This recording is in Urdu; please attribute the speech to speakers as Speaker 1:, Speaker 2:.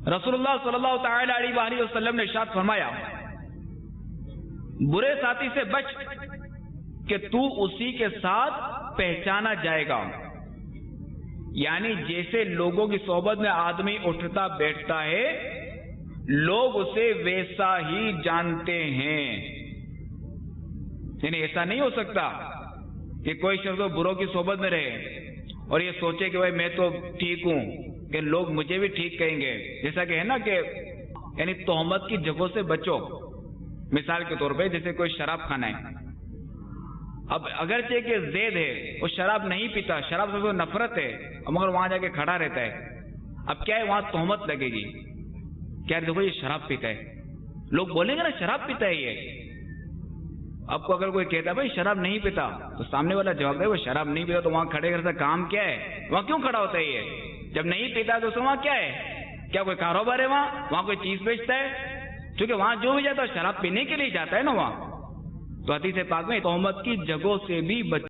Speaker 1: رسول اللہ صلی اللہ تعالی علیہ وآلہ وسلم نے ارشاد فرمایا، برے ساتھی سے بچ کہ تو اسی کے ساتھ پہچانا جائے گا. یعنی جیسے لوگوں کی صحبت میں آدمی اٹھتا بیٹھتا ہے لوگ اسے ویسا ہی جانتے ہیں. یعنی ایسا نہیں ہو سکتا کہ کوئی شخص بروں کی صحبت میں رہے اور یہ سوچے کہ بھائی میں تو ٹھیک ہوں کہ لوگ مجھے بھی ٹھیک کہیں گے. جیسا کہ ہے نا کہ یعنی تہمت کی جگہوں سے بچو. مثال کے طور پہ جیسے کوئی شراب کھانا ہے، اب اگرچہ کہ زید ہے وہ شراب نہیں پیتا، شراب سے نفرت ہے، مگر وہاں جا کے کھڑا رہتا ہے. اب کیا ہے وہاں تہمت لگے گی، کیا دیکھو یہ شراب پیتا ہے، لوگ بولیں گے نا شراب پیتا ہے یہ. آپ کو اگر کوئی کہتا ہے بھائی شراب نہیں پیتا تو سامنے والا جواب دے وہ شراب نہیں پیتا تو وہاں کھڑے کرنے کا کام کیا ہے، وہاں کیوں کھڑا ہوتا ہے یہ؟ جب نہیں پیتا تو وہاں کیا ہے، کیا کوئی کاروبار ہے وہاں کوئی چیز بیچتا ہے؟ کیونکہ وہاں جو بھی جاتا ہے شراب پینے کے لیے جاتا ہے نا وہاں. تو حدیث پاک میں تہمت کی جگہوں سے بھی بچو.